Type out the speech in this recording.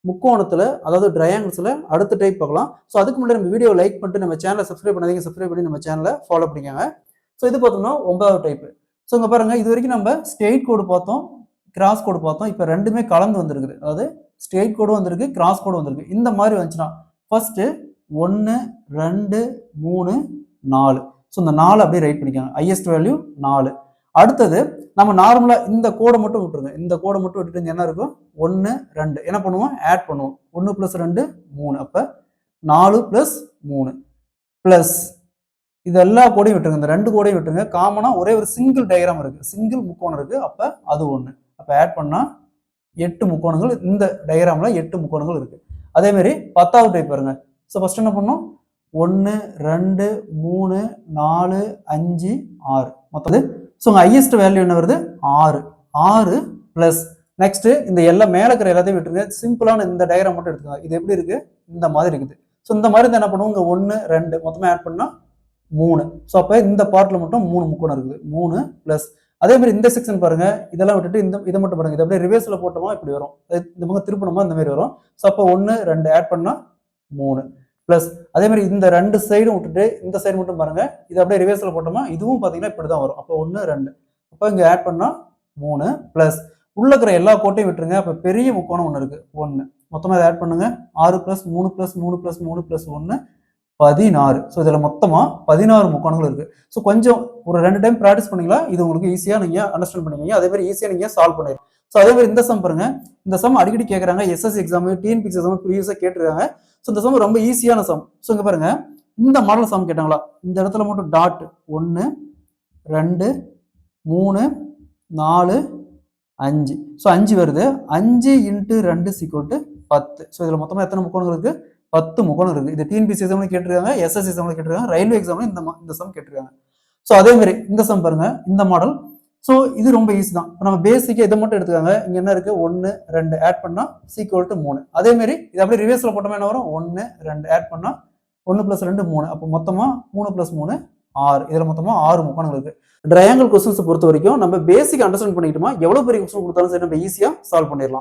முக்கோணத்தில் அதாவது ட்ரையாங்கிள்ஸில் அடுத்த டைப் பார்க்கலாம். ஸோ அதுக்கு முன்னாடி நம்ம வீடியோ லைக் பண்ணிட்டு நம்ம சேனலை சப்ஸ்கிரைப் பண்ணாதீங்க, சப்ஸ்கிரைப் பண்ணி நம்ம சேனலை ஃபாலோ பண்ணிக்கோங்க. ஸோ இது பார்த்தோம்னா 9வது டைப்பு. ஸோ இங்கே பாருங்கள், இது வரைக்கும் நம்ம ஸ்ட்ரெயிட் கோடு பார்த்தோம், கிராஸ் கோடு பார்த்தோம். இப்போ ரெண்டுமே கலந்து வந்துருக்குது. அதாவது ஸ்ட்ரெயிட் கோடு வந்திருக்கு, கிராஸ் கோடு வந்திருக்கு. இந்த மாதிரி வந்துச்சுன்னா ஃபர்ஸ்ட்டு 1 2 3 4. ஸோ இந்த 4 அப்படியே ரைட் பண்ணிக்காங்க. Highest value 4. அடுத்தது நம்ம நார்மலா இந்த கோடை மட்டும் விட்டுருங்க. இந்த கோடை மட்டும் விட்டுட்டு என்ன இருக்கும்? 1 2 என்ன பண்ணுவோம்? ஆட் பண்ணுவோம். 1 + 2 3. அப்ப 4 + 3 பிளஸ் இது எல்லா கோடையும் விட்டுருங்க. இந்த 2 கோடையும் விட்டுருங்க. காமனா ஒரே ஒரு சிங்கிள் டயக்ராம் இருக்கு, சிங்கிள் முக்கோணம் இருக்கு. அப்ப அது 1. அப்ப ஆட் பண்ணா 8 முக்கோணங்கள். இந்த டயக்ராம்ல 8 முக்கோணங்கள் இருக்கு. அதே மாதிரி 10வது டைப் பாருங்க. ஸோ ஃபர்ஸ்ட் என்ன பண்ணோம்? 1 2 3 4 5 6 மொத்தம். ஸோ உங்கள் ஹையஸ்ட் வேல்யூ என்ன வருது? 6. 6 ப்ளஸ் நெக்ஸ்ட் இந்த எல்லாம் மேலே இருக்கிற எல்லாத்தையும் விட்டுருங்க. சிம்பிளான இந்த டயக்ராம் மட்டும் எடுத்துக்கோங்க. இது எப்படி இருக்கு? இந்த மாதிரி இருக்குது. ஸோ இந்த மாதிரி தான் என்ன பண்ணுவோம்? இங்கே 1 2 மொத்தமாக ஆட் பண்ணால் 3. ஸோ அப்போ இந்த பார்ட்டில் மட்டும் 3 முக்கோணம் இருக்குது. 3 ப்ளஸ் அதே மாதிரி இந்த செக்ஷன் பாருங்க, இதெல்லாம் விட்டுட்டு இதை மட்டும் பாருங்க. இதை அப்படியே ரிவர்ஸில் போட்டோமா இப்படி வரும், இந்த பக்கம் திருப்பணுமா இந்த மாதிரி வரும். ஸோ அப்போ 1 2 ஆட் பண்ணால் 3 பிளஸ் அதே மாதிரி இந்த 2 சைடும் விட்டுட்டு இந்த சைடு மட்டும் பாருங்க, இது அப்படியே ரிவர்ஸில் போட்டோமா இதுவும் பார்த்தீங்கன்னா இப்படி தான் வரும். அப்போ 1 2 அப்போ இங்கே ஆட் பண்ணால் 3 பிளஸ் உள்ள இருக்கிற எல்லா கோட்டையும் விட்டுருங்க. அப்போ பெரிய முக்கோணம் ஒன்று இருக்கு 1. மொத்தமாக இதை ஆட் பண்ணுங்க. 6 + 3 + 3 + 3 + 1 16. ஸோ இதில் மொத்தமாக 16 முக்கோணங்கள் இருக்கு. ஸோ கொஞ்சம் ஒரு 2 டைம் ப்ராக்டிஸ் பண்ணீங்களா இது உங்களுக்கு ஈஸியாக நீங்கள் அண்டர்ஸ்டாண்ட் பண்ணிக்கீங்க. அதே மாதிரி ஈஸியாக நீங்கள் சால்வ் பண்ணிடலாம். ஸோ அதே மாதிரி இந்த சம் பாருங்க, இந்த சம் அடிக்கடி கேட்குறாங்க. எஸ்எஸ்சி எக்ஸாம், டிஎன்பிஎஸ்சி எக்ஸாம் ப்ரீவியஸாக கேட்டிருக்காங்க. ஸோ இந்த சம் ரொம்ப ஈஸியான சம். ஸோ இங்கே பாருங்க, இந்த மாடல் சம் கேட்டாங்களா, இந்த இடத்துல மட்டும் டாட் 1 2 3 4 5. ஸோ 5 வருது. 5 × 2 = 10. ஸோ இதில் மொத்தமாக எத்தனை முக்கோணங்கள் இருக்கு? 10 முக்கோணம் இருக்கு. இது டிஎன்பிஎஸ்சி எக்ஸாம்ல கேட்டிருக்காங்க, எஸ்எஸ்சி எக்ஸாம்ல கேட்டிருக்காங்க, ரயில்வே எக்ஸாம்ல இந்த சம் கேட்டிருக்காங்க. ஸோ அதே மாதிரி இந்த சம் பாருங்க, இந்த மாடல். ஸோ இது ரொம்ப ஈஸி தான். இப்போ நம்ம பேசிக்காக இதை மட்டும் எடுத்துக்காங்க. இங்கே என்ன இருக்கு? 1 2 ஆட் பண்ணால் = 3. அதே மாதிரி இது அப்படியே ரிவர்ஸில் போட்டோமா என்ன வரும்? 1 2 ஆட் பண்ணால் 1 + 2 3. அப்போ மொத்தமாக 3 + 3 6. இதில் மொத்தமாக 6 முக்கோணங்கள் இருக்கு. ட்ரையாங்கிள் கொஸ்டின்ஸ் பொறுத்த வரைக்கும் நம்ம பேசிக் அண்டர்ஸ்டாண்ட் பண்ணிக்கிட்டோமா, எவ்வளோ பெரிய கொஸ்டின் கொடுத்தாலும் சரி நம்ம ஈஸியாக சால்வ் பண்ணிடலாம்.